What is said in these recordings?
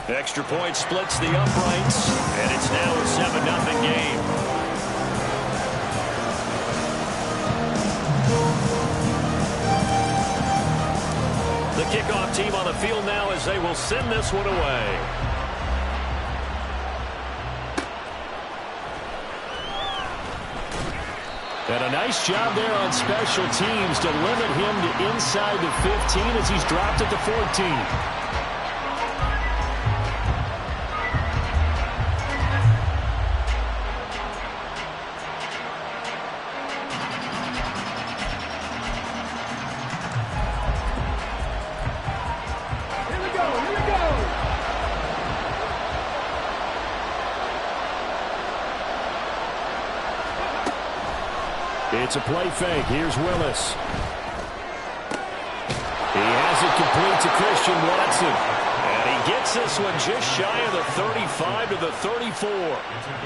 Extra point splits the uprights, and it's now a 7-0 game. The kickoff team on the field now as they will send this one away. And a nice job there on special teams to limit him to inside the 15 as he's dropped at the 14. It's a play fake. Here's Willis. He has it complete to Christian Watson. And he gets this one just shy of the 35 to the 34.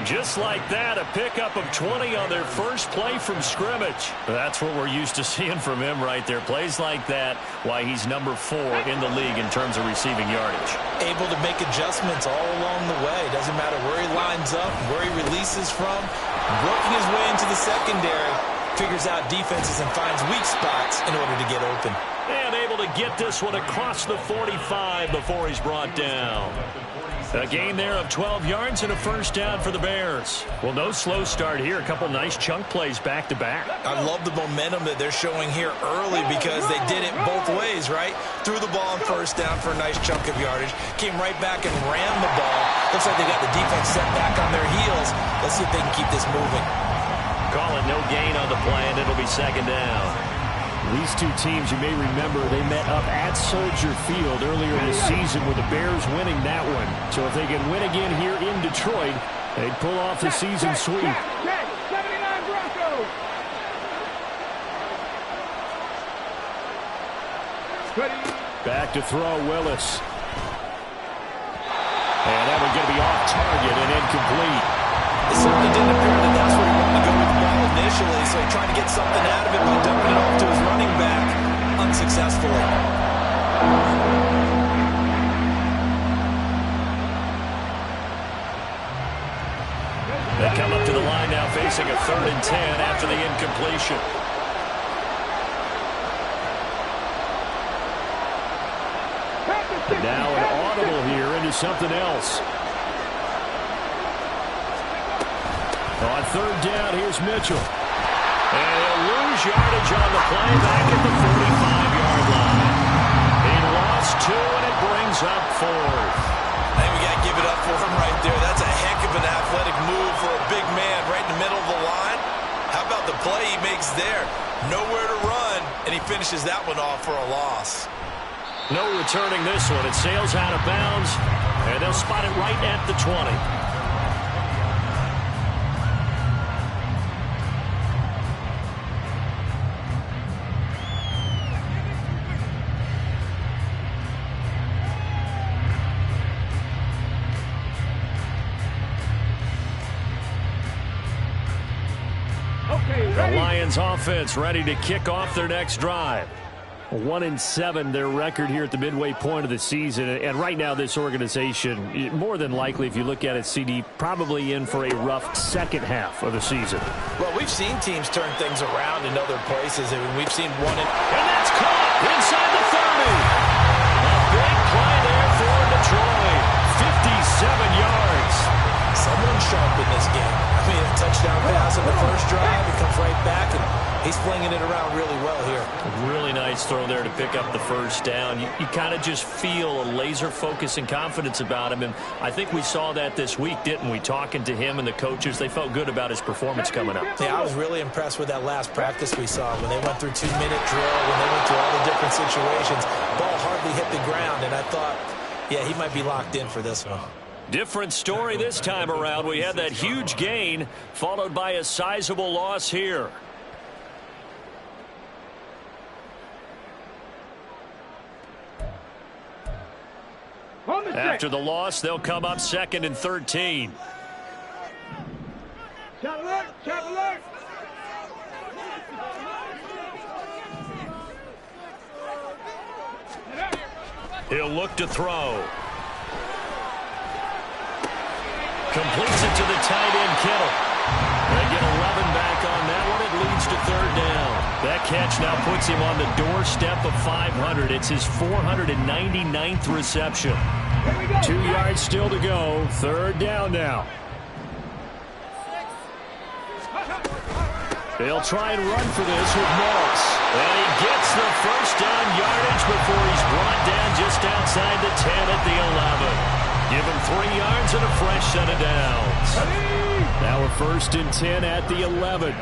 Just like that, a pickup of 20 on their first play from scrimmage. That's what we're used to seeing from him right there. Plays like that, why he's number 4 in the league in terms of receiving yardage. Able to make adjustments all along the way. Doesn't matter where he lines up, where he releases from. Working his way into the secondary. Figures out defenses and finds weak spots in order to get open. And able to get this one across the 45 before he's brought down. A gain there of 12 yards and a first down for the Bears. Well, no slow start here. A couple nice chunk plays back-to-back. I love the momentum that they're showing here early because they did it both ways, right? Threw the ball on first down for a nice chunk of yardage. Came right back and ran the ball. Looks like they got the defense set back on their heels. Let's see if they can keep this moving. Call it no gain on the play, and it'll be second down. These two teams, you may remember, they met up at Soldier Field earlier this season with the Bears winning that one. So if they can win again here in Detroit, they'd pull off the season sweep. 79 Broncos. Back to throw, Willis. And that one's going to be off target and incomplete. It certainly didn't appear that that's where he wanted to go with the ball initially, so he tried to get something out of it by dumping it off to his running back unsuccessfully. They come up to the line now facing a 3rd and 10 after the incompletion. And now an audible here into something else. On 3rd down, here's Mitchell. And he'll lose yardage on the play back at the 45-yard line. He lost 2, and it brings up 4th. I think we got to give it up for him right there. That's a heck of an athletic move for a big man right in the middle of the line. How about the play he makes there? Nowhere to run, and he finishes that one off for a loss. No returning this one. It sails out of bounds, and they'll spot it right at the 20. The Lions offense ready to kick off their next drive. 1-7 their record here at the midway point of the season. And right now this organization, more than likely, if you look at it, CD, probably in for a rough second half of the season. Well, we've seen teams turn things around in other places. I mean, we've seen one in... And that's caught inside the 30. A big play there for Detroit. 57 yards. Someone sharp in this game. I mean, a touchdown pass in the first drive. He comes right back, and he's flinging it around really well here. Really nice throw there to pick up the first down. You kind of just feel a laser focus and confidence about him, and I think we saw that this week, didn't we? Talking to him and the coaches, they felt good about his performance coming up. Yeah, I was really impressed with that last practice we saw when they went through 2-minute drill, when they went through all the different situations. Ball hardly hit the ground, and I thought, yeah, he might be locked in for this one. Different story this time around. We had that huge gain followed by a sizable loss here. After the loss, they'll come up 2nd and 13. He'll look to throw. Completes it to the tight end, Kittle. They get 11 back on that one. It leads to third down. That catch now puts him on the doorstep of 500. It's his 499th reception. 2 yards still to go. Third down now. They'll try and run for this with Moss. And he gets the first down yardage before he's brought down just outside the 10 at the 11. Give him 3 yards and a fresh set of downs. Now a 1st and 10 at the 11.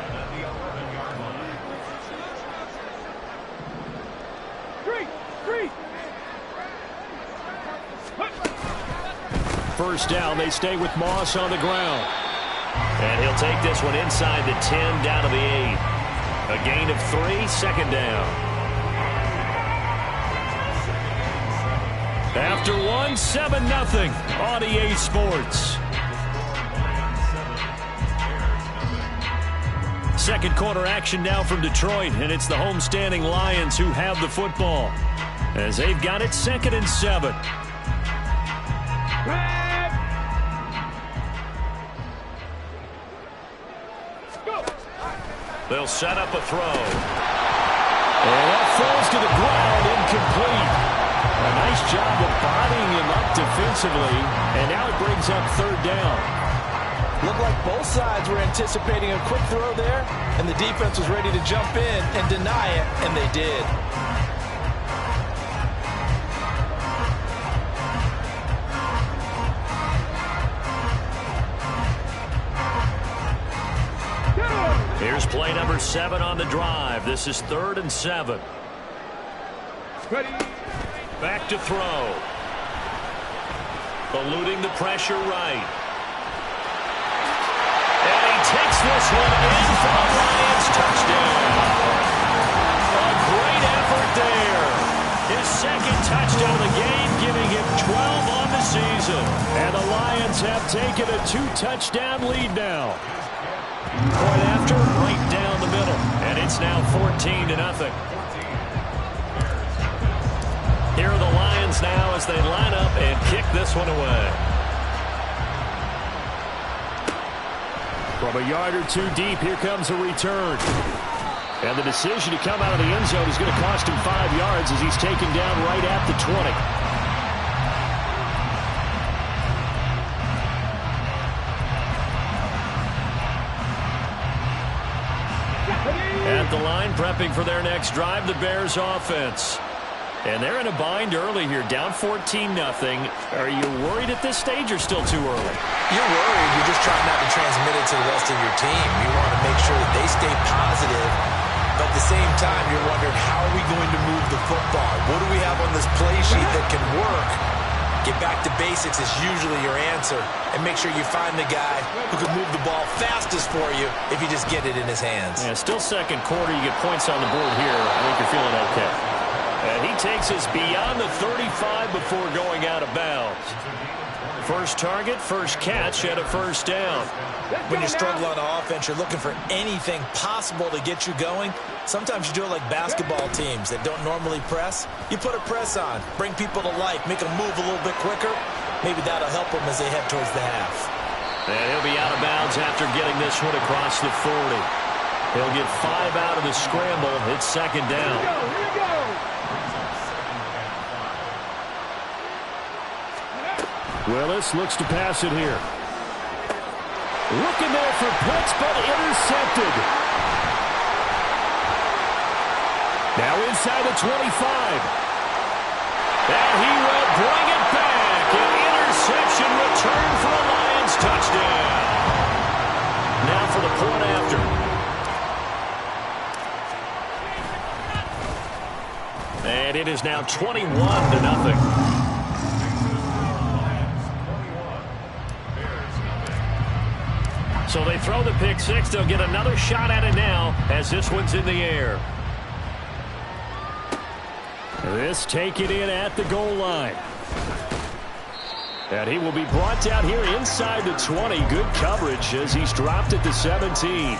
First down, they stay with Moss on the ground. And he'll take this one inside the 10 down to the 8. A gain of 3, second down. After one, 7-0 on EA Sports. Second quarter action now from Detroit, and it's the homestanding Lions who have the football as they've got it 2nd and 7. They'll set up a throw. And that falls to the ground, incomplete. A nice job of bodying him up defensively, and now it brings up third down. Looked like both sides were anticipating a quick throw there, and the defense was ready to jump in and deny it, and they did. Here's play number 7 on the drive. This is 3rd and 7. Ready. Back to throw. Eluding the pressure right. And he takes this one in for the Lions touchdown. A great effort there. His 2nd touchdown of the game, giving him 12 on the season. And the Lions have taken a 2-touchdown lead now. Point after, right down the middle. And it's now 14-0. Here are the Lions now as they line up and kick this one away. From a yard or 2 deep, here comes a return. And the decision to come out of the end zone is going to cost him 5 yards as he's taken down right at the 20. At the line, prepping for their next drive, the Bears offense. And they're in a bind early here, down 14-0. Are you worried at this stage or still too early? You're worried. You're just trying not to transmit it to the rest of your team. You want to make sure that they stay positive. But at the same time, you're wondering, how are we going to move the football? What do we have on this play sheet that can work? Get back to basics is usually your answer. And make sure you find the guy who can move the ball fastest for you if you just get it in his hands. Yeah, still second quarter. You get points on the board here. I think you're feeling okay. And he takes us beyond the 35 before going out of bounds. First target, first catch, and a first down. When you struggle on offense, you're looking for anything possible to get you going. Sometimes you do it like basketball teams that don't normally press. You put a press on, bring people to life, make them move a little bit quicker. Maybe that'll help them as they head towards the half. And he'll be out of bounds after getting this one across the 40. He'll get 5 out of the scramble. It's second down. Here we go. Willis looks to pass it here. Looking there for Pitts, but intercepted. Now inside the 25. And he will bring it back. An interception return for a Lions touchdown. Now for the point after. And it is now 21-0. So they throw the pick six. They'll get another shot at it now as this one's in the air. This taken in at the goal line. And he will be brought down here inside the 20. Good coverage as he's dropped at the 17.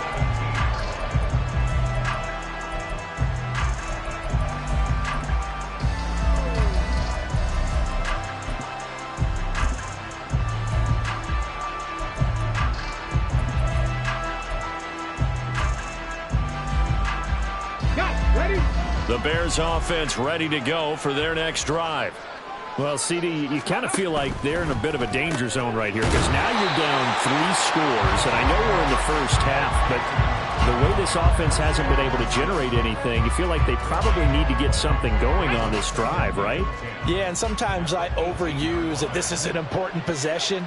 Bears offense ready to go for their next drive. Well, CD, you kind of feel like they're in a bit of a danger zone right here because now you're down 3 scores, and I know we're in the first half, but the way this offense hasn't been able to generate anything, you feel like they probably need to get something going on this drive, right? Yeah, and sometimes I overuse that this is an important possession,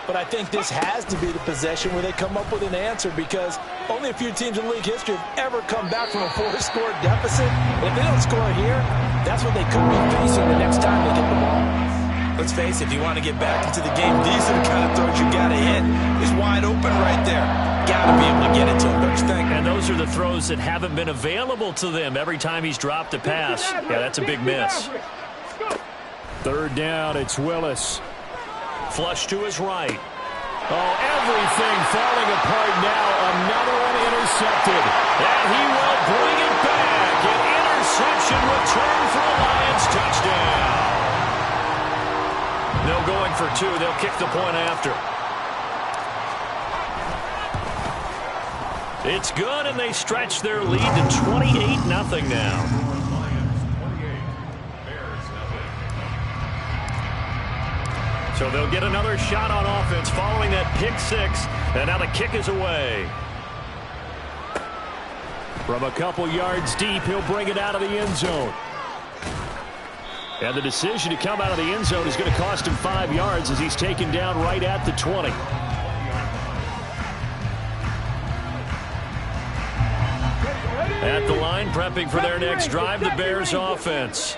but I think this has to be the possession where they come up with an answer because only a few teams in league history have ever come back from a 4-score deficit. And if they don't score here, that's what they could be facing the next time they get the ball. Let's face it, if you want to get back into the game, these are the kind of throws you got to hit. He's wide open right there. Got to be able to get it to him, don't you think? And those are the throws that haven't been available to them every time he's dropped a pass. Yeah, that's a big miss. 3rd down, it's Willis. Flush to his right. Oh, everything falling apart now. Another one intercepted. And he will bring it back. An interception return for a Lions touchdown. No going for 2. They'll kick the point after. It's good, and they stretch their lead to 28-0 now. So they'll get another shot on offense following that pick 6. And now the kick is away. From a couple yards deep, he'll bring it out of the end zone. And the decision to come out of the end zone is going to cost him 5 yards as he's taken down right at the 20. At the line, prepping for their next drive, the Bears offense.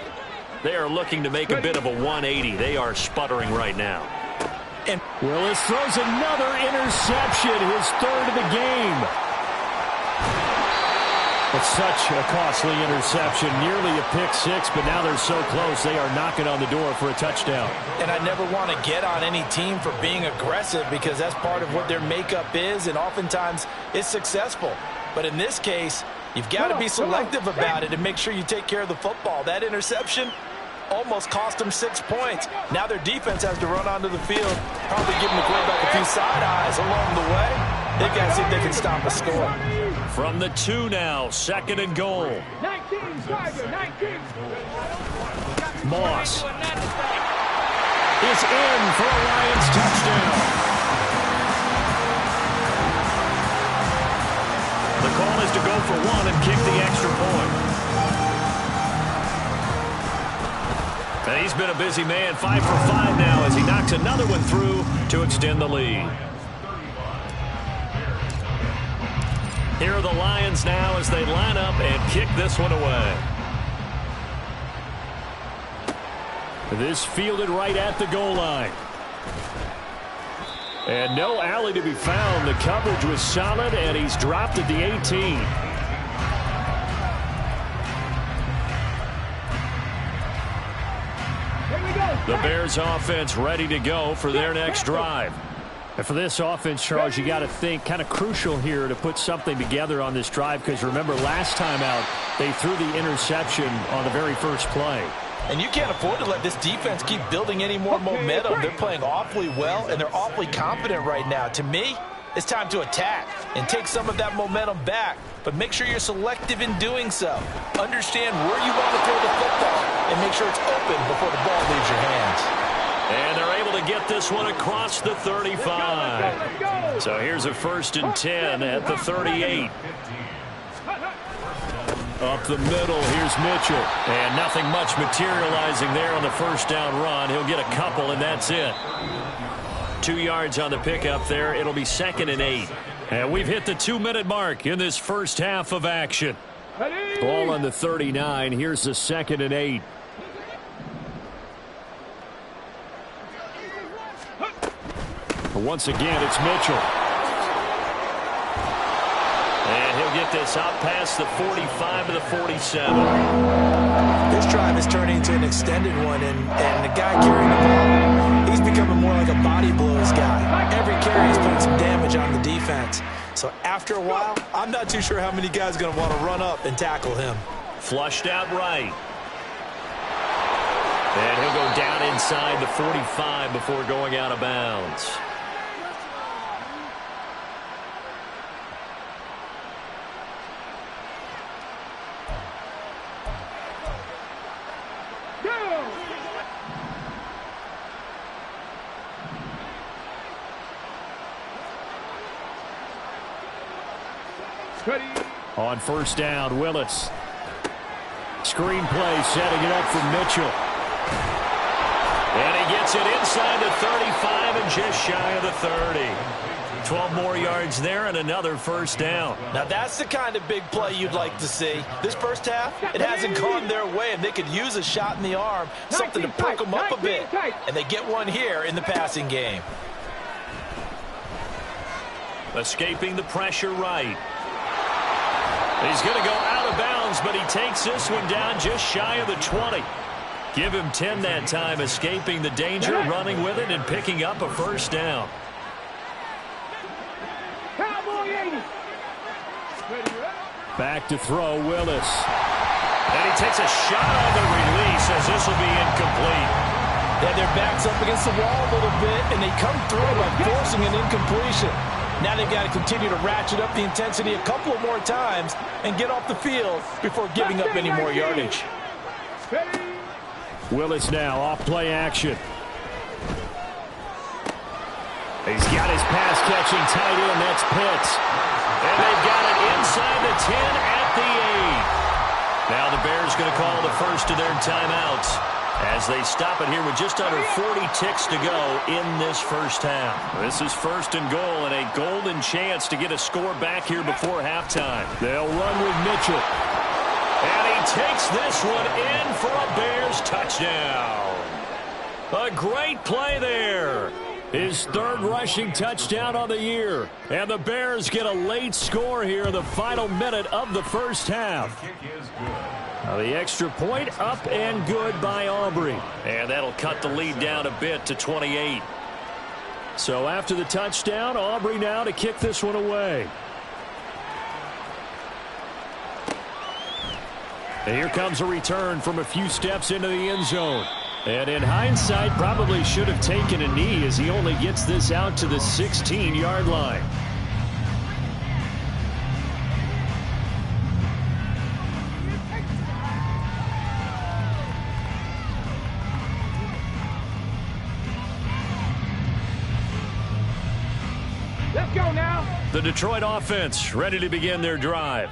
They are looking to make a bit of a 180. They are sputtering right now. And Willis throws another interception, his 3rd of the game. It's such a costly interception, nearly a pick 6, but now they're so close they are knocking on the door for a touchdown. And I never want to get on any team for being aggressive because that's part of what their makeup is, and oftentimes it's successful. But in this case, you've got to be selective about it and make sure you take care of the football. That interception almost cost them 6 points. Now their defense has to run onto the field, probably giving the quarterback a few side eyes along the way. They've got to see if they can stop a score. From the 2 now, 2nd and goal. 19, Tiger, 19. Moss is in for a Lions touchdown. The call is to go for 1 and kick the extra point. And he's been a busy man, 5 for 5 now as he knocks another one through to extend the lead. Here are the Lions now as they line up and kick this one away. This fielded right at the goal line. And no alley to be found. The coverage was solid, and he's dropped at the 18. The Bears offense ready to go for their next drive. And for this offense, Charles, you got to think kind of crucial here to put something together on this drive because remember last time out they threw the interception on the very first play. And you can't afford to let this defense keep building any more momentum. They're playing awfully well, and they're awfully confident right now. To me, it's time to attack and take some of that momentum back. But make sure you're selective in doing so. Understand where you want to throw the football and make sure it's open before the ball leaves your hands. And they're able to get this one across the 35. So here's a 1st and 10 at the 38. Up the middle, here's Mitchell. And nothing much materializing there on the 1st down run. He'll get a couple, and that's it. 2 yards on the pickup there. It'll be 2nd and 8. And we've hit the 2-minute mark in this first half of action. Ball on the 39. Here's the 2nd and 8. Once again, it's Mitchell. And he'll get this out past the 45 to the 47. This drive is turning into an extended one, and the guy carrying the ball, he's becoming more like a body blows guy. Every carry is putting some damage on the defense. So after a while, I'm not too sure how many guys are going to want to run up and tackle him. Flushed out right. And he'll go down inside the 45 before going out of bounds. On first down, Willis. Screen play, setting it up for Mitchell. And he gets it inside the 35 and just shy of the 30. 12 more yards there and another first down. Now that's the kind of big play you'd like to see. This first half, it hasn't gone their way, and they could use a shot in the arm, something to perk them up a bit. And they get one here in the passing game. Escaping the pressure right. He's going to go out of bounds, but he takes this one down just shy of the 20. Give him 10 that time, escaping the danger, running with it, and picking up a first down. Back to throw, Willis. And he takes a shot on the release as this will be incomplete. They had their backs up against the wall a little bit, and they come through by forcing an incompletion. Now they've got to continue to ratchet up the intensity a couple of more times and get off the field before giving up any more yardage. Willis now off play action. He's got his pass-catching tight end. That's Pitts. And they've got it inside the 10 at the 8. Now the Bears going to call the first of their timeouts as they stop it here with just under 40 ticks to go in this first half. This is first and goal and a golden chance to get a score back here before halftime. They'll run with Mitchell. And he takes this one in for a Bears touchdown. A great play there. His third rushing touchdown on the year. And the Bears get a late score here in the final minute of the first half. Now the extra point up and good by Aubrey. And that'll cut the lead down a bit to 28. So after the touchdown, Aubrey now to kick this one away. And here comes a return from a few steps into the end zone. And in hindsight, probably should have taken a knee as he only gets this out to the 16-yard line. Let's go now. The Detroit offense ready to begin their drive.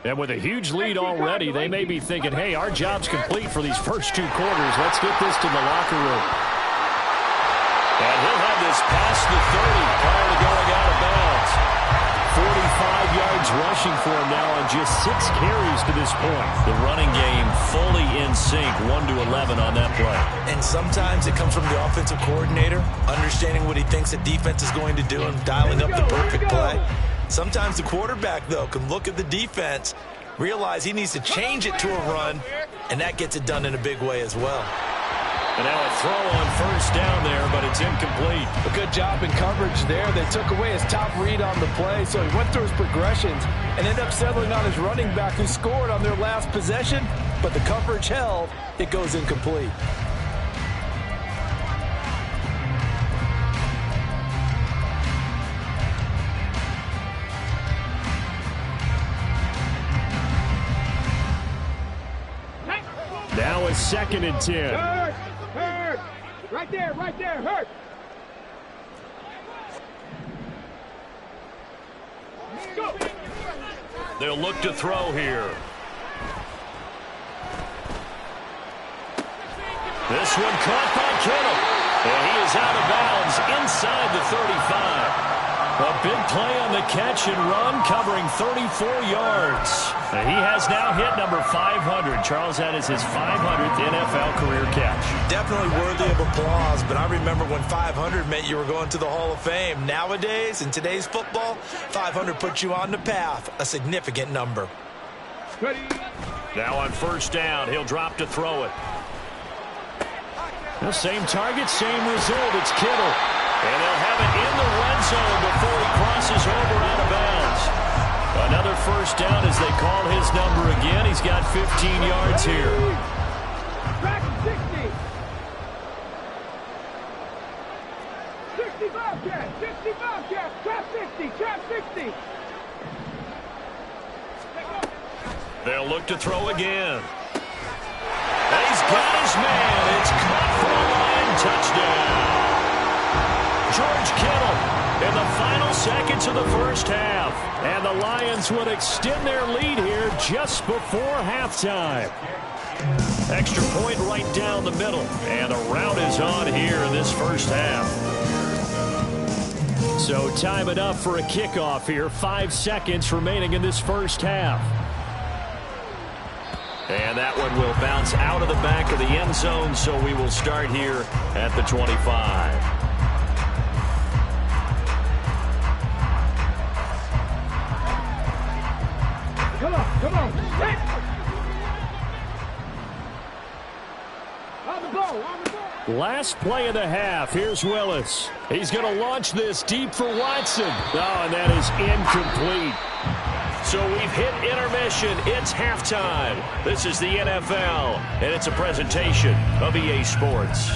And with a huge lead already, they may be thinking, hey, our job's complete for these first two quarters. Let's get this to the locker room. And he'll have this past the 30 prior to going out of bounds. 45 yards rushing for him now on just 6 carries to this point. The running game fully in sync, 1-11 on that play. And sometimes it comes from the offensive coordinator, understanding what he thinks the defense is going to do and dialing up the perfect play. Sometimes the quarterback, though, can look at the defense, realize he needs to change it to a run, and that gets it done in a big way as well. And now a throw on first down there, but it's incomplete. A good job in coverage there. They took away his top read on the play, so he went through his progressions and ended up settling on his running back who scored on their last possession, but the coverage held. It goes incomplete. Now a 2nd and 10. Hurt. Right there, hurt. Go. They'll look to throw here. This one caught by Kittle. And he is out of bounds inside the 35. A big play on the catch and run, covering 34 yards. And he has now hit number 500. Charles, that is his 500th NFL career catch. Definitely worthy of applause, but I remember when 500 meant you were going to the Hall of Fame. Nowadays, in today's football, 500 puts you on the path, a significant number. Now on first down, he'll drop to throw it. The same target, same result. It's Kittle. And they'll have it in the red zone before he crosses over out of bounds. Another first down as they call his number again. He's got 15 yards here. Track 60. 65 cat. 65 cat. Trap 60. Trap 60. They'll look to throw again. And he's got his man. It's caught for a line touchdown. George Kittle in the final seconds of the first half. And the Lions would extend their lead here just before halftime. Extra point right down the middle. And a rout is on here in this first half. So time it up for a kickoff here. 5 seconds remaining in this first half. And that one will bounce out of the back of the end zone, so we will start here at the 25. Come on. Hit. On the ball. Last play of the half. Here's Willis. He's going to launch this deep for Watson. Oh, and that is incomplete. So we've hit intermission. It's halftime. This is the NFL, and it's a presentation of EA Sports.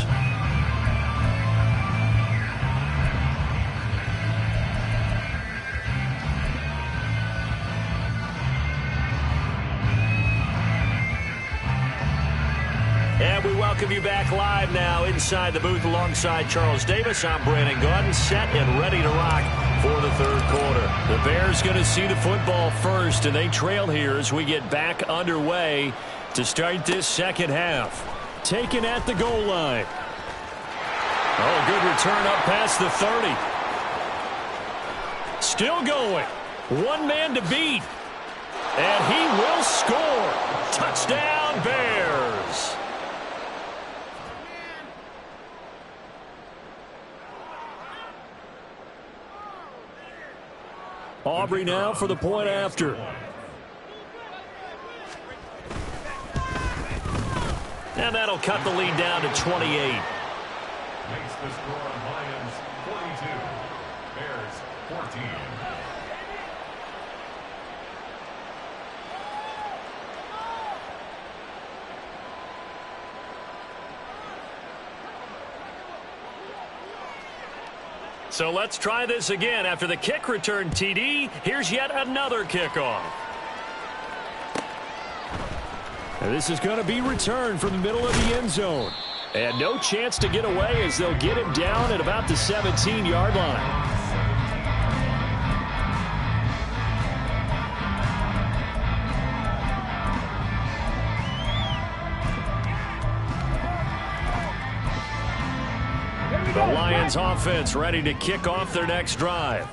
And we welcome you back live now inside the booth alongside Charles Davis. I'm Brandon Gaudin, set and ready to rock for the third quarter. The Bears going to see the football first, and they trail here as we get back underway to start this second half. Taken at the goal line. Oh, good return up past the 30. Still going. One man to beat. And he will score. Touchdown, Bears. Aubrey now for the point after. And that'll cut the lead down to 28. Makes the score Lions 42, Bears 14. So let's try this again. After the kick return TD, here's yet another kickoff. And this is going to be returned from the middle of the end zone. And no chance to get away as they'll get him down at about the 17-yard line. The Lions offense ready to kick off their next drive.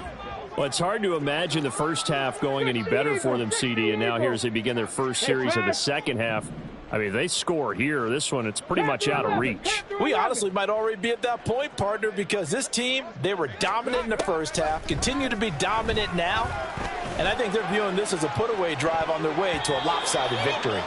Well, it's hard to imagine the first half going any better for them, CD, and now here as they begin their first series of the second half. I mean, they score here. This one, it's pretty much out of reach. We honestly might already be at that point, partner, because this team, they were dominant in the first half, continue to be dominant now, and I think they're viewing this as a put-away drive on their way to a lopsided victory.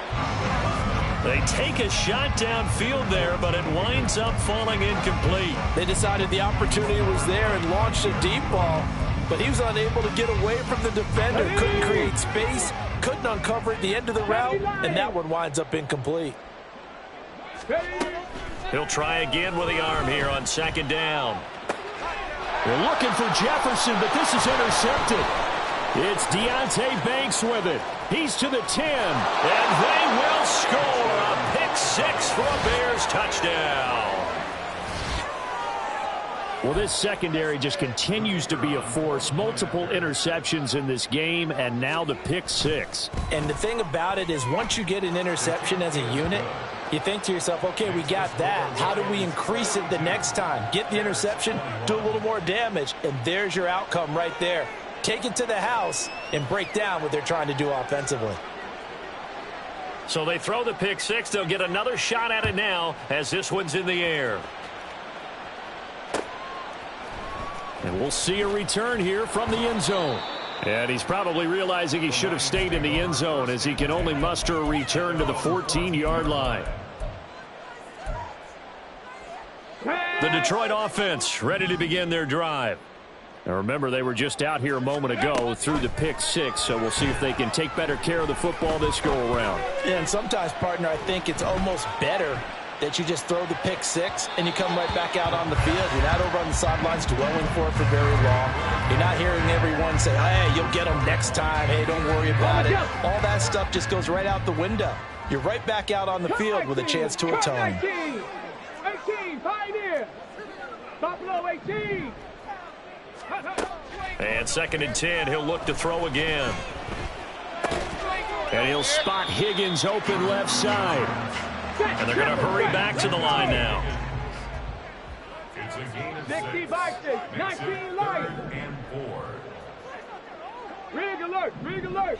They take a shot downfield there, but it winds up falling incomplete. They decided the opportunity was there and launched a deep ball, but he was unable to get away from the defender, couldn't create space, couldn't uncover at the end of the route, and that one winds up incomplete. He'll try again with the arm here on second down. They're looking for Jefferson, but this is intercepted. It's Deonte Banks with it. He's to the 10, and they will score. A pick six for a Bears touchdown. Well, this secondary just continues to be a force. Multiple interceptions in this game, and now the pick six. And the thing about it is once you get an interception as a unit, you think to yourself, okay, we got that. How do we increase it the next time? Get the interception, do a little more damage, and there's your outcome right there. Take it to the house and break down what they're trying to do offensively. So they throw the pick six. They'll get another shot at it now as this one's in the air. And we'll see a return here from the end zone. And he's probably realizing he should have stayed in the end zone as he can only muster a return to the 14-yard line. The Detroit offense ready to begin their drive. Now remember, they were just out here a moment ago through the pick six, so we'll see if they can take better care of the football this go-around. And sometimes, partner, I think it's almost better that you just throw the pick six and you come right back out on the field. You're not over on the sidelines dwelling for it for very long. You're not hearing everyone say, hey, you'll get them next time. Hey, don't worry about it. All that stuff just goes right out the window. You're right back out on the field with a chance to atone. 18, Pioneer. Buffalo 18. And 2nd and 10, he'll look to throw again. And he'll spot Higgins open left side. And they're going to hurry back to the line now. It's a gain of 60 6. Vikings, 19 Lions. 3rd and 4. Rig alert, rig alert.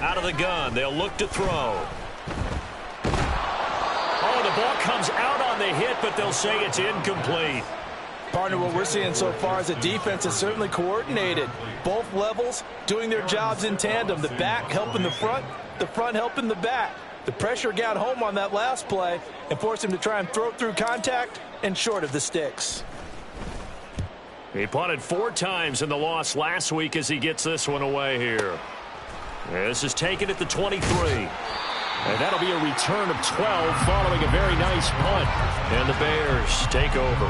Out of the gun, they'll look to throw. Oh, the ball comes out on the hit, but they'll say it's incomplete. Partner, what we're seeing so far is the defense is certainly coordinated. Both levels doing their jobs in tandem. The back helping the front helping the back. The pressure got home on that last play and forced him to try and throw through contact and short of the sticks. He punted 4 times in the loss last week as he gets this one away here. This is taken at the 23. And that'll be a return of 12 following a very nice punt. And the Bears take over.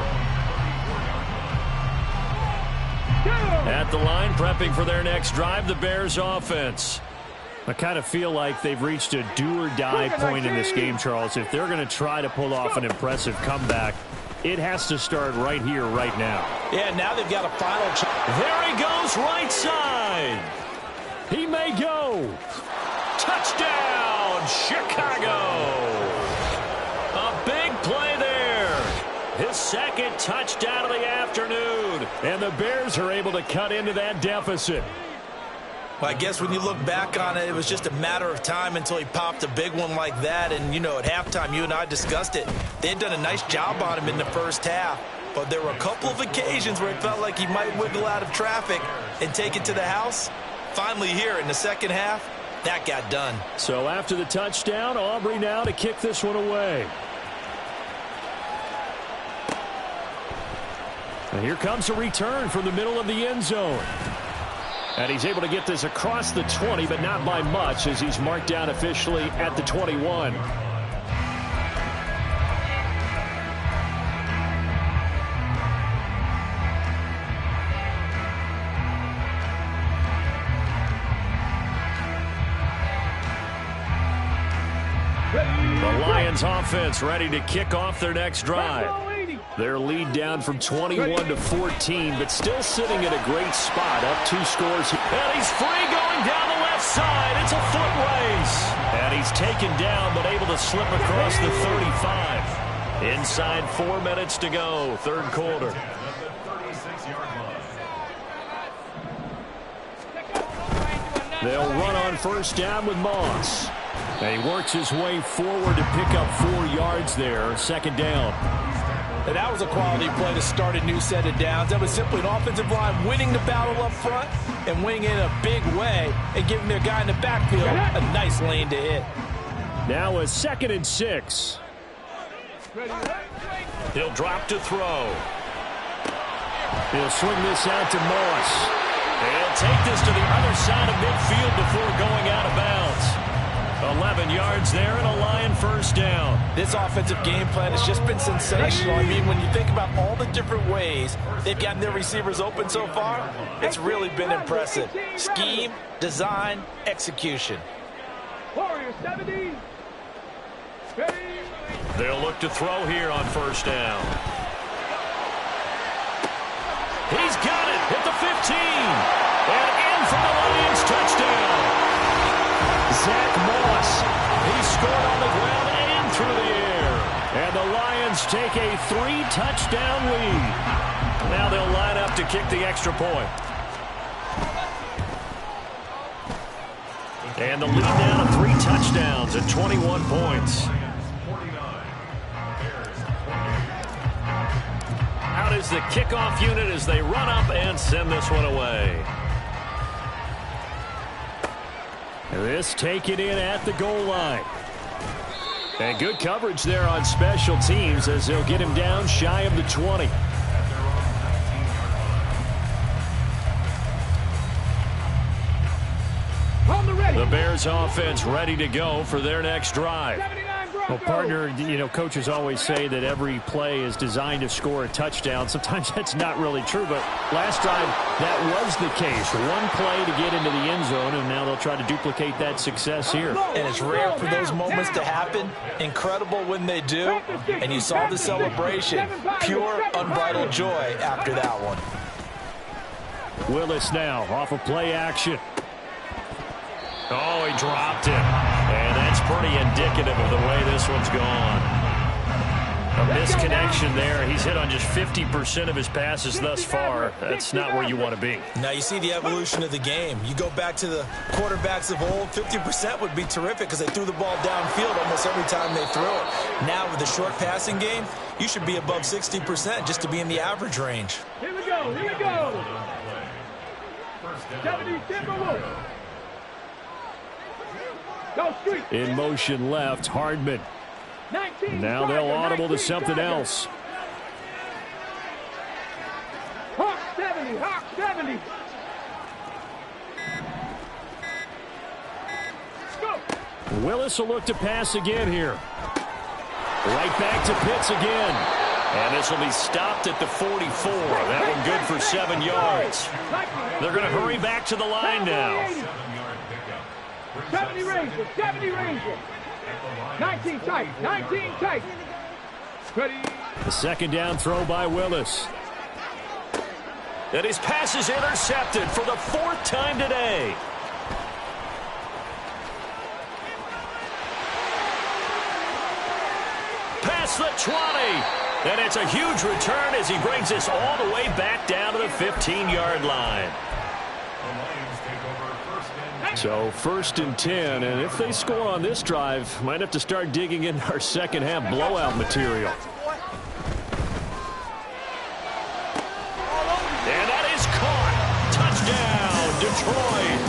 At the line, prepping for their next drive, the Bears offense. I kind of feel like they've reached a do-or-die point in this game, Charles. If they're going to try to pull off an impressive comeback, it has to start right here, right now. Yeah, now they've got a final chance. There he goes, right side. He may go. Touchdown, Chicago. A big play there. His 2nd touchdown of the afternoon. And the Bears are able to cut into that deficit. Well, I guess when you look back on it, it was just a matter of time until he popped a big one like that. And, you know, at halftime, you and I discussed it. They had done a nice job on him in the first half. But there were a couple of occasions where it felt like he might wiggle out of traffic and take it to the house. Finally here in the second half, that got done. So after the touchdown, Aubrey now to kick this one away. And here comes a return from the middle of the end zone. And he's able to get this across the 20, but not by much, as he's marked down officially at the 21. The Lions offense ready to kick off their next drive. Their lead down from 21 to 14, but still sitting at a great spot, up 2 scores. And he's free going down the left side. It's a foot race. And he's taken down, but able to slip across the 35. Inside 4 minutes to go, 3rd quarter. They'll run on 1st down with Moss. And he works his way forward to pick up 4 yards there, 2nd down. And that was a quality play to start a new set of downs. That was simply an offensive line winning the battle up front and winning it in a big way and giving their guy in the backfield a nice lane to hit. Now a 2nd and 6. He'll drop to throw. He'll swing this out to Moss. He'll take this to the other side of midfield before going out of bounds. 11 yards there and a Lion 1st down. This offensive game plan has just been sensational. I mean, when you think about all the different ways they've gotten their receivers open so far, it's really been impressive. Scheme, design, execution. Warriors 70. They'll look to throw here on 1st down. He's got it at the 15. And in for the Lions touchdown. Zach Moss. He scored on the ground and through the air. And the Lions take a 3-touchdown lead. Now they'll line up to kick the extra point. And the lead down to 3 touchdowns at 21 points. Out is the kickoff unit as they run up and send this one away. This taken in at the goal line. And good coverage there on special teams as they'll get him down shy of the 20. On the ready. The Bears offense ready to go for their next drive. 79 Bryce. Well, partner, you know, coaches always say that every play is designed to score a touchdown. Sometimes that's not really true, but last time that was the case. One play to get into the end zone, and now they'll try to duplicate that success here. And it's rare for those moments to happen. Incredible when they do. And you saw the celebration. Pure, unbridled joy after that one. Willis now off of play action. Oh, he dropped it. And that's pretty indicative of the way this one's gone. A misconnection there. He's hit on just 50% of his passes thus far. That's not where you want to be. Now you see the evolution of the game. You go back to the quarterbacks of old, 50% would be terrific because they threw the ball downfield almost every time they threw it. Now with the short passing game, you should be above 60% just to be in the average range. Here we go, here we go. 70 Timberwolves. Go street. In motion left, Hardman. 19, Now they'll audible to something else. Hawk 70, Hawk 70. Go. Willis will look to pass again here. Right back to Pitts again. And this will be stopped at the 44. That one good for 7 yards. They're going to hurry back to the line now. 70 Ranger, 70 Ranger. 19 tight, 19 tight. Ready. The second down throw by Willis. And his pass is intercepted for the 4th time today. Past the 20. And it's a huge return as he brings us all the way back down to the 15-yard line. So 1st and 10, and if they score on this drive, might have to start digging in our second half blowout material. And that is caught. Touchdown, Detroit.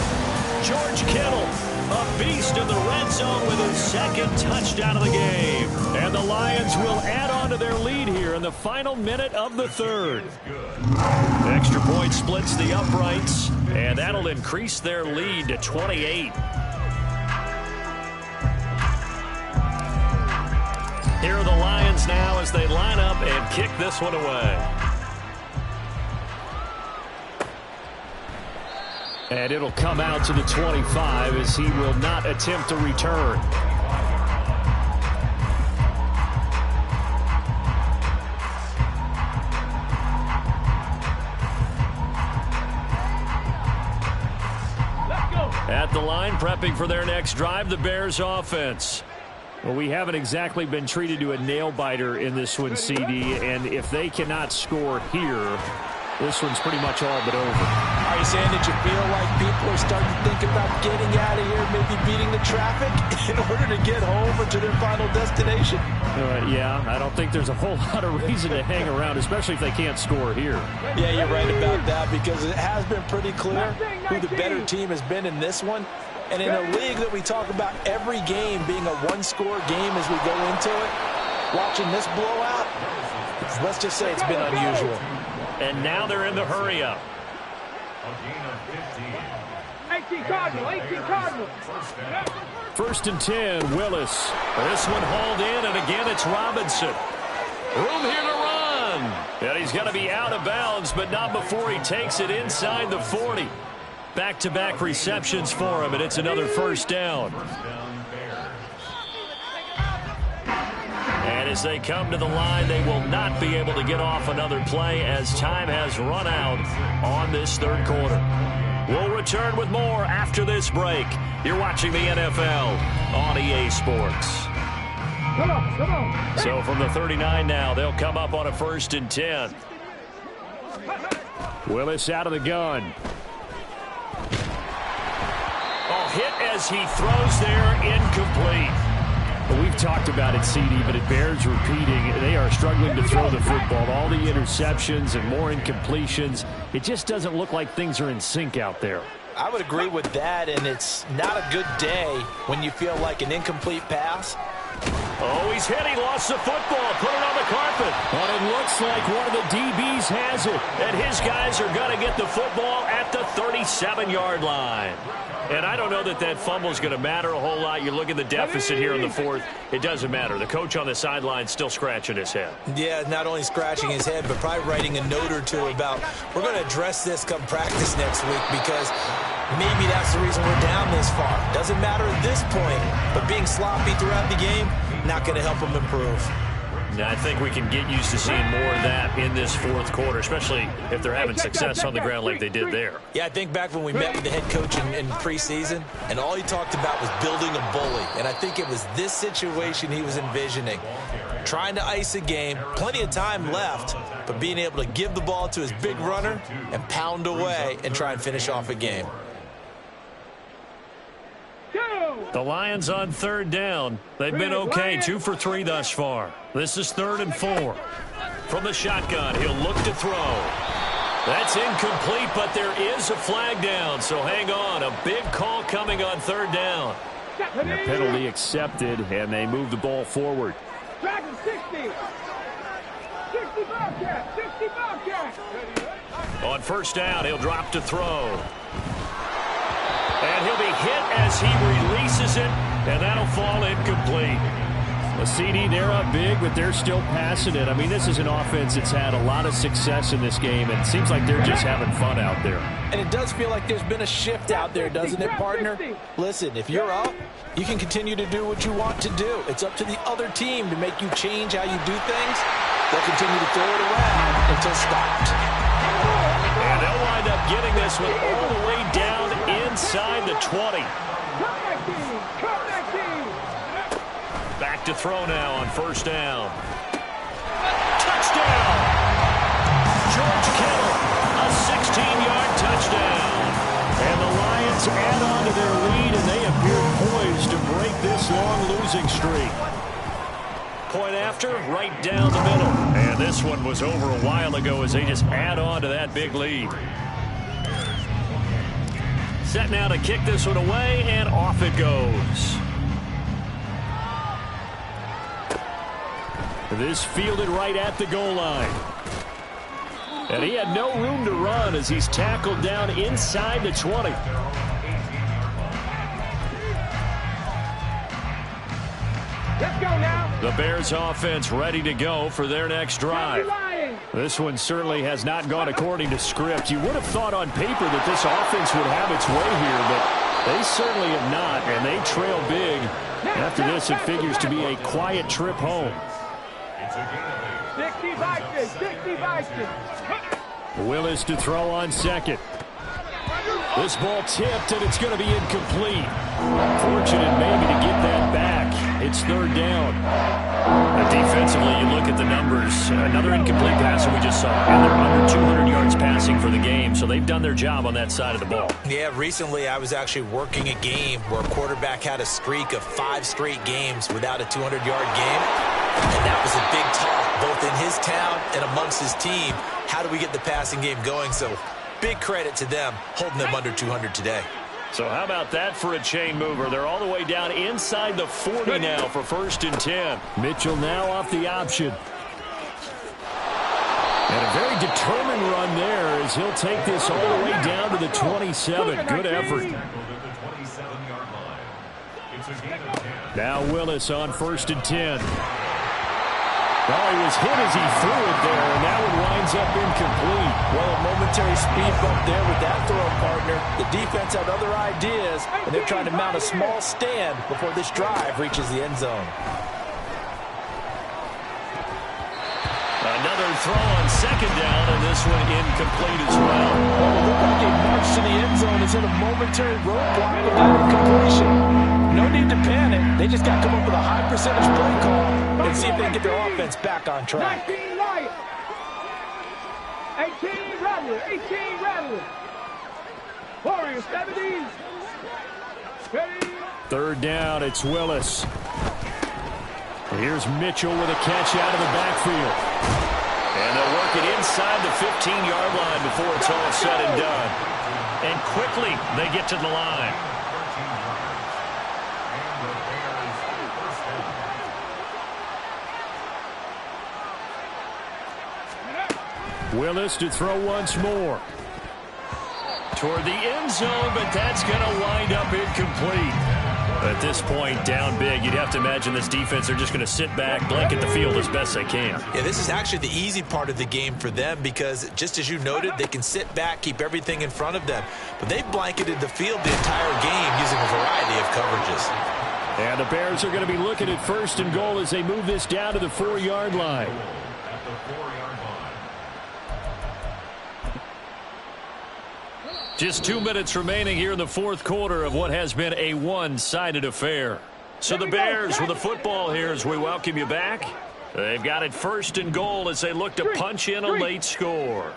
George Kittle, a beast in the red zone with his 2nd touchdown of the game. And the Lions will add on to their lead here in the final minute of the 3rd. Extra point splits the uprights, and that'll increase their lead to 28. Here are the Lions now as they line up and kick this one away. And it'll come out to the 25 as he will not attempt to return. At the line, prepping for their next drive, the Bears offense. Well, we haven't exactly been treated to a nail-biter in this one, CD, and if they cannot score here, this one's pretty much all but over. Are you saying that you feel like people are starting to think about getting out of here, maybe beating the traffic in order to get home or to their final destination? Yeah, I don't think there's a whole lot of reason to hang around, especially if they can't score here. Yeah, you're right about that because it has been pretty clear who the better team has been in this one. And in a league that we talk about every game being a one-score game as we go into it, watching this blowout, let's just say it's been unusual. And now they're in the hurry-up. 18 Cardinal, 18 Cardinal. 1st and 10, Willis. This one hauled in, and again it's Robinson. Room here to run. And he's going to be out of bounds, but not before he takes it inside the 40. Back-to-back receptions for him, and it's another 1st down. And as they come to the line, they will not be able to get off another play as time has run out on this 3rd quarter. We'll return with more after this break. You're watching the NFL on EA Sports. Come on, come on. So from the 39 now, they'll come up on a 1st and 10. Willis out of the gun. Oh, hit as he throws there, incomplete. Well, we've talked about it, CD, but it bears repeating. They are struggling to throw the football. All the interceptions and more incompletions. It just doesn't look like things are in sync out there. I would agree with that, and it's not a good day when you feel like an incomplete pass. Oh, he's hit. He lost the football. Put it on the carpet. And it looks like one of the DBs has it. And his guys are going to get the football at the 37-yard line. And I don't know that that fumble is going to matter a whole lot. You look at the deficit here in the fourth. It doesn't matter. The coach on the sideline still scratching his head. Yeah, not only scratching his head, but probably writing a note or two about, we're going to address this come practice next week, because maybe that's the reason we're down this far. Doesn't matter at this point, but being sloppy throughout the game, not going to help them improve. Now, I think we can get used to seeing more of that in this fourth quarter, especially if they're having success on the ground like they did there. Yeah, I think back when we met with the head coach in preseason, and all he talked about was building a bully. And I think it was this situation he was envisioning. Trying to ice a game, plenty of time left, but being able to give the ball to his big runner and pound away and try and finish off a game. The Lions on third down. They've been okay, 2 for 3 thus far. This is 3rd and 4. From the shotgun, he'll look to throw. That's incomplete, but there is a flag down, so hang on. A big call coming on 3rd down. And a penalty accepted, and they move the ball forward. Dragon 60. 60 Bobcat. 60 Bobcat. On first down, he'll drop to throw. And he'll be hit as he releases it, and that'll fall incomplete. The CD, they're up big, but they're still passing it. I mean, this is an offense that's had a lot of success in this game, and it seems like they're just having fun out there. And it does feel like there's been a shift out there, doesn't it, partner? Listen, if you're up, you can continue to do what you want to do. It's up to the other team to make you change how you do things. They'll continue to throw it around until stopped. And they'll wind up getting this one all the way down inside the 20. Back to throw now on first down. Touchdown! George Kittle, a 16-yard touchdown. And the Lions add on to their lead, and they appear poised to break this long losing streak. Point after, right down the middle. And this one was over a while ago as they just add on to that big lead. Set now to kick this one away, and off it goes. This fielded right at the goal line. And he had no room to run as he's tackled down inside the 20. Let's go now. The Bears offense ready to go for their next drive. This one certainly has not gone according to script. You would have thought on paper that this offense would have its way here, but they certainly have not, and they trail big. After this, it figures to be a quiet trip home. 60 Vikings, 60 Vikings. Willis to throw on second. This ball tipped, and it's going to be incomplete. Fortunate maybe to get that back. It's third down. Defensively, you look at the numbers. Another incomplete pass that we just saw. And they're under 200 yards passing for the game, so they've done their job on that side of the ball. Yeah, recently I was actually working a game where a quarterback had a streak of 5 straight games without a 200-yard game. And that was a big talk, both in his town and amongst his team. How do we get the passing game going? So big credit to them, holding them under 200 today. So how about that for a chain mover? They're all the way down inside the 40 now for 1st and 10. Mitchell now off the option. And a very determined run there as he'll take this all the way down to the 27. Good effort. Now Willis on 1st and 10. Oh, he was hit as he threw it there, and that one winds up incomplete. Well, a momentary speed bump there with that throw, partner. The defense had other ideas, and they're trying to mount a small stand before this drive reaches the end zone. Another throw on second down, and this one incomplete as well. Well, it looked like a march to the end zone is in a momentary roadblock with that incompletion. No need to panic. They just got to come up with a high percentage play call and see if they can get their offense back on track. 19 Lions. 18 Rattler. 18 Rattler. Warriors 70s. Ready. Third down, it's Willis. Here's Mitchell with a catch out of the backfield. And they'll work it inside the 15-yard line before it's all said and done. And quickly they get to the line. Willis to throw once more. Toward the end zone, but that's going to wind up incomplete. At this point, down big, you'd have to imagine this defense are just going to sit back, blanket the field as best they can. Yeah, this is actually the easy part of the game for them because, just as you noted, they can sit back, keep everything in front of them. But they've blanketed the field the entire game using a variety of coverages. And the Bears are going to be looking at 1st and goal as they move this down to the 4-yard line. At the 4-yard line. Just 2 minutes remaining here in the fourth quarter of what has been a one-sided affair. So the Bears with the football here as we welcome you back. They've got it 1st and goal as they look to punch in a late score.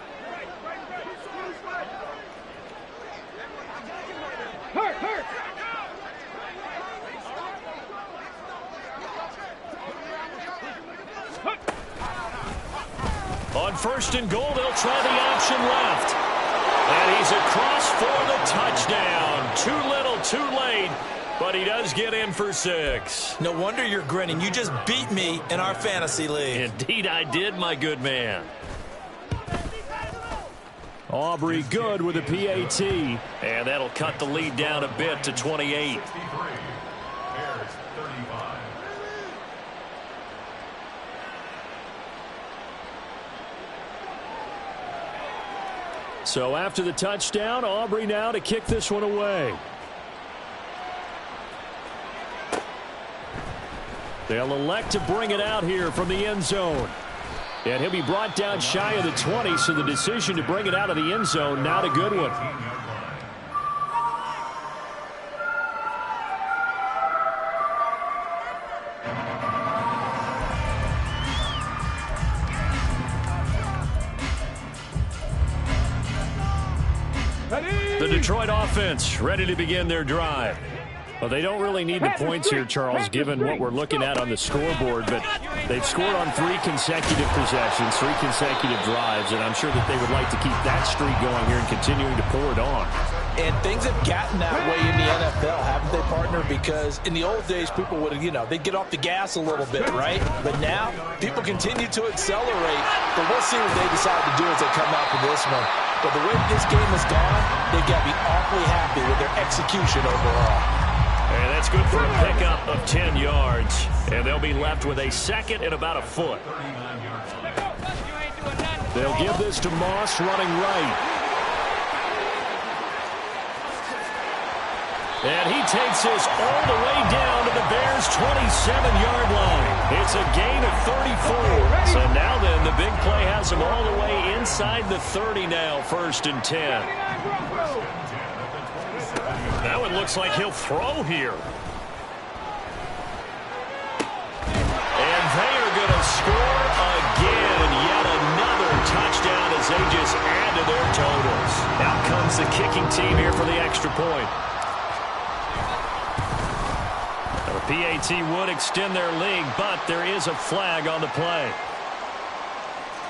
On 1st and goal, they'll try the option left. And he's across for the touchdown. Too little, too late, but he does get in for 6. No wonder you're grinning. You just beat me in our fantasy league. Indeed I did, my good man. Aubrey good with a PAT. And that'll cut the lead down a bit to 28. Bears 35. So after the touchdown, Aubrey now to kick this one away. They'll elect to bring it out here from the end zone. And he'll be brought down shy of the 20, so the decision to bring it out of the end zone, not a good one. The Detroit offense ready to begin their drive. Well, they don't really need the points here, Charles, given what we're looking at on the scoreboard, but they've scored on 3 consecutive possessions, 3 consecutive drives, and I'm sure that they would like to keep that streak going here and continuing to pour it on. And things have gotten that way in the NFL, haven't they, partner? Because in the old days, people would, they'd get off the gas a little bit, right? But now, people continue to accelerate. But we'll see what they decide to do as they come out for this one. But the way this game has gone, they've got to be awfully happy with their execution overall. And that's good for a pickup of 10 yards. And they'll be left with a 2nd and about a foot. They'll give this to Moss running right. And he takes this all the way down to the Bears' 27-yard line. It's a gain of 34. So now then, the big play has them all the way inside the 30 now, 1st and 10. Now it looks like he'll throw here. And they are going to score again. Yet another touchdown as they just add to their totals. Out comes the kicking team here for the extra point. The PAT would extend their lead, but there is a flag on the play.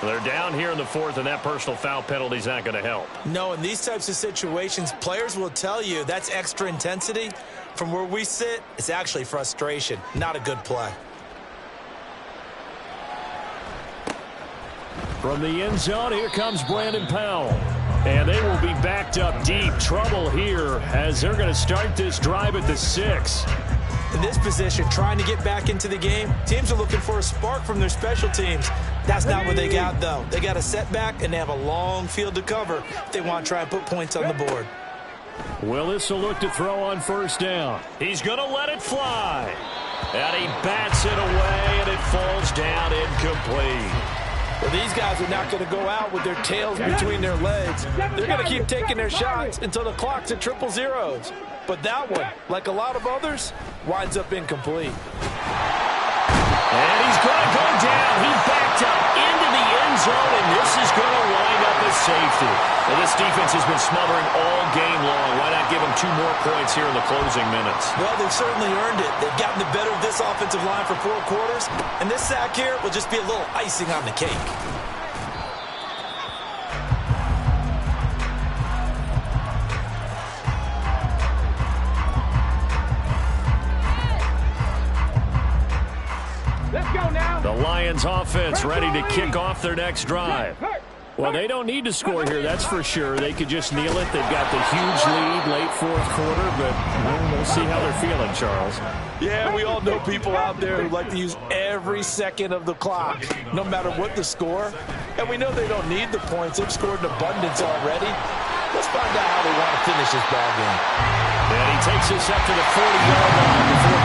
They're down here in the 4th, and that personal foul penalty is not going to help. No, in these types of situations, players will tell you that's extra intensity. From where we sit, it's actually frustration. Not a good play. From the end zone, here comes Brandon Powell. And they will be backed up deep. Trouble here as they're going to start this drive at the 6. In this position, trying to get back into the game, teams are looking for a spark from their special teams. That's not what they got, though. They got a setback, and they have a long field to cover if they want to try and put points on the board. Willis will look to throw on 1st down. He's going to let it fly. And he bats it away, and it falls down incomplete. Well, these guys are not going to go out with their tails between their legs. They're going to keep taking their shots until the clock's at 000. But that one, like a lot of others, winds up incomplete. And he's going to go down. He backed up into the end zone, and this is going to wind up as safety. Well, this defense has been smothering all game long. Why not give them 2 more points here in the closing minutes? Well, they've certainly earned it. They've gotten the better of this offensive line for 4 quarters, and this sack here will just be a little icing on the cake. Let's go now. The Lions offense ready to kick off their next drive. Well, they don't need to score here, that's for sure. They could just kneel it. They've got the huge lead late fourth quarter, but we'll see how they're feeling, Charles. Yeah, we all know people out there who like to use every second of the clock, no matter what the score. And we know they don't need the points. They've scored in abundance already. Let's find out how they want to finish this ball game. And he takes us up to the 40-yard line before